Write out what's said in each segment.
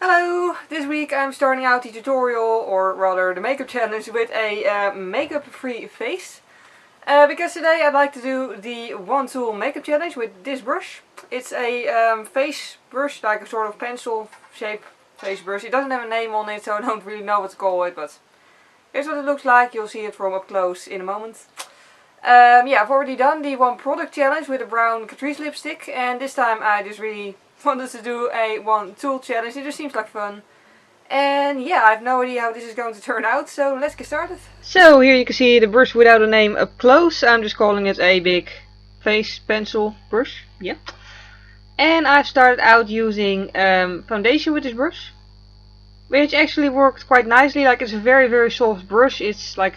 Hello! This week I'm starting out the tutorial, or rather the makeup challenge, with a makeup free face. Because today I'd like to do the one tool makeup challenge with this brush. It's a face brush, like a sort of pencil shape face brush. It doesn't have a name on it, so I don't really know what to call it, but here's what it looks like. You'll see it from up close in a moment. Yeah, I've already done the one product challenge with a brown Catrice lipstick, and this time I just really wanted to do a one tool challenge. It just seems like fun. And yeah, I have no idea how this is going to turn out, so let's get started. So here you can see the brush without a name up close. I'm just calling it a big face pencil brush. Yeah. And I've started out using foundation with this brush, which actually worked quite nicely. Like, it's a very soft brush. It's like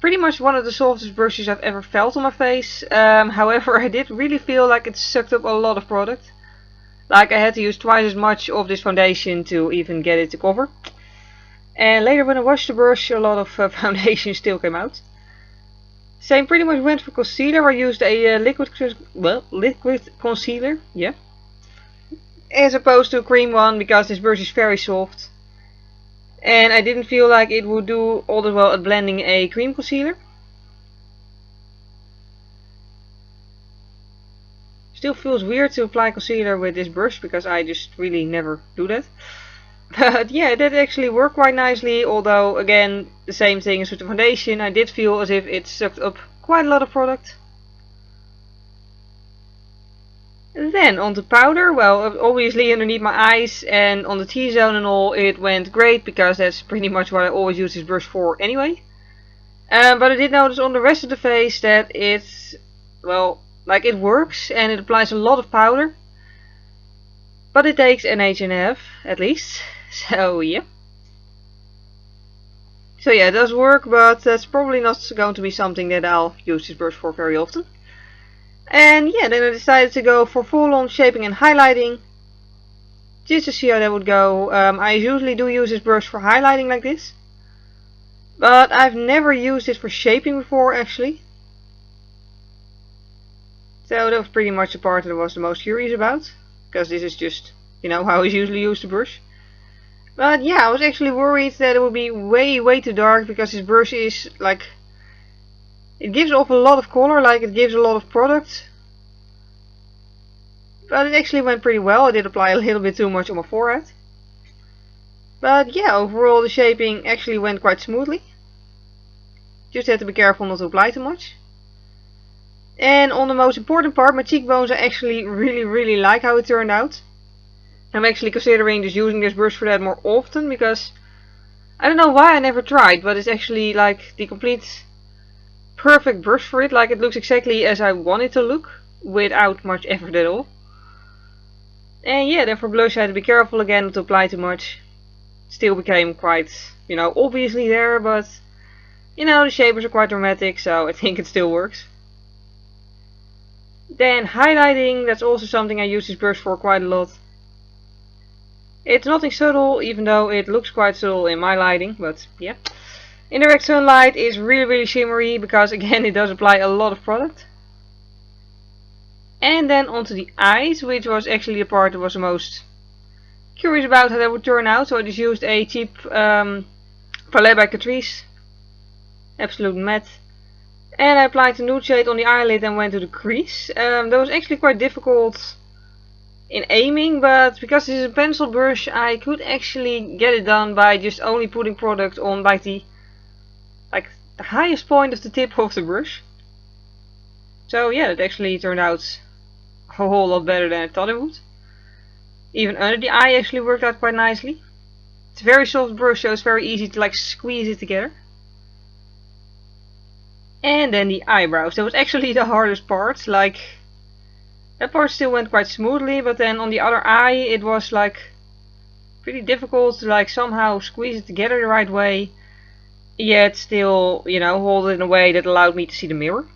pretty much one of the softest brushes I've ever felt on my face. However, I did really feel like it sucked up a lot of product. Like, I had to use twice as much of this foundation to even get it to cover. And later when I washed the brush, a lot of foundation still came out. Same pretty much went for concealer. I used a liquid concealer, yeah, as opposed to a cream one, because this brush is very soft. And I didn't feel like it would do all that well at blending a cream concealer. Still feels weird to apply concealer with this brush, because I just really never do that. But yeah, that actually worked quite nicely, although again, the same thing as with the foundation. I did feel as if it sucked up quite a lot of product. Then on the powder, well, obviously underneath my eyes and on the T-zone and all, it went great, because that's pretty much what I always use this brush for anyway. But I did notice on the rest of the face that it's, well, like, it works and it applies a lot of powder, but it takes an H&F at least. So yeah. So yeah, it does work, but that's probably not going to be something that I'll use this brush for very often. And yeah, then I decided to go for full-on shaping and highlighting, just to see how that would go. I usually do use this brush for highlighting like this, but I've never used it for shaping before actually. So that was pretty much the part that I was the most curious about, because this is just, you know, how I usually use the brush. But yeah, I was actually worried that it would be way too dark, because this brush is like, it gives off a lot of color, like it gives a lot of product. But it actually went pretty well. I did apply a little bit too much on my forehead. But yeah, overall the shaping actually went quite smoothly. Just had to be careful not to apply too much. And on the most important part, my cheekbones, I actually really like how it turned out. I'm actually considering just using this brush for that more often, because I don't know why I never tried, but it's actually like the complete perfect brush for it. Like, it looks exactly as I want it to look, without much effort at all. And yeah, then for blush I had to be careful again not to apply too much. Still became quite, you know, obviously there, but you know, the shapers are quite dramatic, so I think it still works. Then highlighting, that's also something I use this brush for quite a lot. It's nothing subtle, even though it looks quite subtle in my lighting, but yeah. In direct sunlight it's really shimmery, because again it does apply a lot of product. And then onto the eyes, which was actually the part that was the most curious about how that would turn out. So I just used a cheap palette by Catrice Absolute Matte. And I applied the nude shade on the eyelid and went to the crease. That was actually quite difficult in aiming, but because this is a pencil brush, I could actually get it done by just only putting product on like the highest point of the tip of the brush. So yeah, it actually turned out a whole lot better than I thought it would. Even under the eye actually worked out quite nicely. It's a very soft brush, so it's very easy to like squeeze it together. And then the eyebrows. That was actually the hardest part. Like, that part still went quite smoothly, but then on the other eye it was like pretty difficult to like somehow squeeze it together the right way, yet still, you know, hold it in a way that allowed me to see the mirror.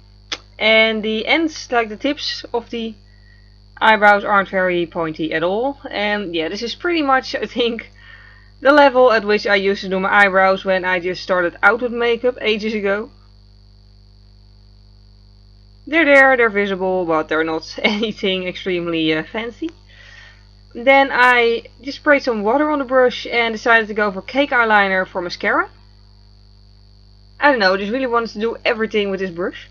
And the ends, like the tips of the eyebrows, aren't very pointy at all. And yeah, this is pretty much, I think, the level at which I used to do my eyebrows when I just started out with makeup ages ago. They're there, they're visible, but they're not anything extremely fancy. Then I just sprayed some water on the brush and decided to go for cake eyeliner for mascara. I don't know, just really wanted to do everything with this brush.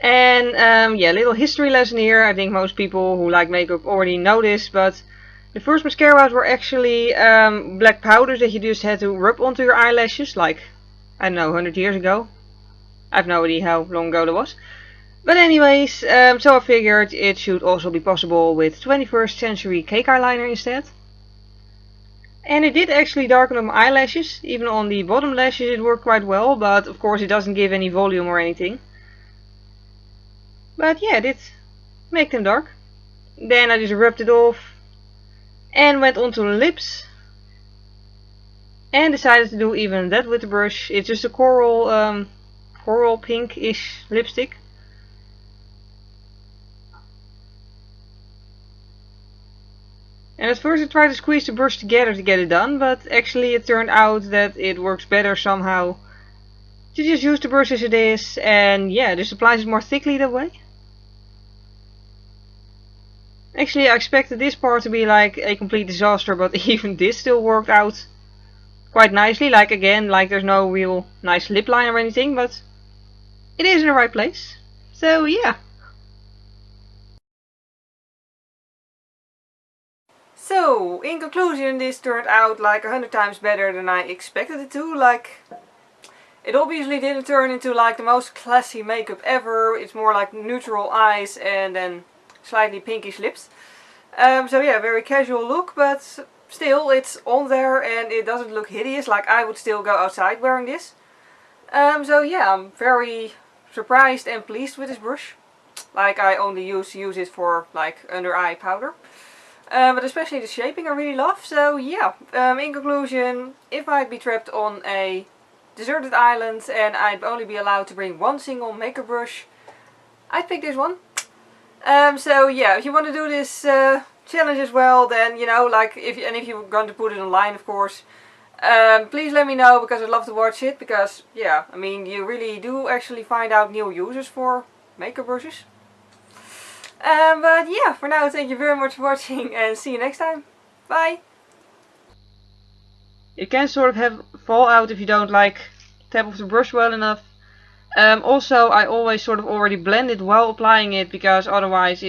And yeah, little history lesson here. I think most people who like makeup already know this, but the first mascaras were actually black powders that you just had to rub onto your eyelashes, like, I don't know, 100 years ago. I have no idea how long ago that was. But anyways, so I figured it should also be possible with 21st century cake eyeliner instead. And it did actually darken up my eyelashes. Even on the bottom lashes it worked quite well, but of course it doesn't give any volume or anything. But yeah, it did make them dark. Then I just rubbed it off and went onto the lips. And decided to do even that with the brush. It's just a coral pinkish lipstick. And at first I tried to squeeze the brush together to get it done, but actually it turned out that it works better somehow to just use the brush as it is, and yeah, just applies it more thickly that way. Actually, I expected this part to be like a complete disaster, but even this still worked out quite nicely. Like, again, like there's no real nice lip line or anything, but it is in the right place. So yeah. So, in conclusion, this turned out like 100 times better than I expected it to. Like, it obviously didn't turn into like the most classy makeup ever. It's more like neutral eyes and then slightly pinkish lips. So yeah, very casual look, but still it's on there and it doesn't look hideous. Like, I would still go outside wearing this. So yeah, I'm very surprised and pleased with this brush. Like, I only use it for like under eye powder. But especially the shaping I really love. So yeah, in conclusion, if I'd be trapped on a deserted island and I'd only be allowed to bring one single makeup brush, I'd pick this one. So yeah, if you want to do this challenge as well, then you know, like, if you're going to put it online, of course, please let me know, because I'd love to watch it. Because yeah, I mean, you really do actually find out new users for makeup brushes. But yeah, for now, thank you very much for watching and see you next time. Bye! It can sort of have fallout if you don't like tap off the brush well enough. Also, I always sort of already blend it while applying it, because otherwise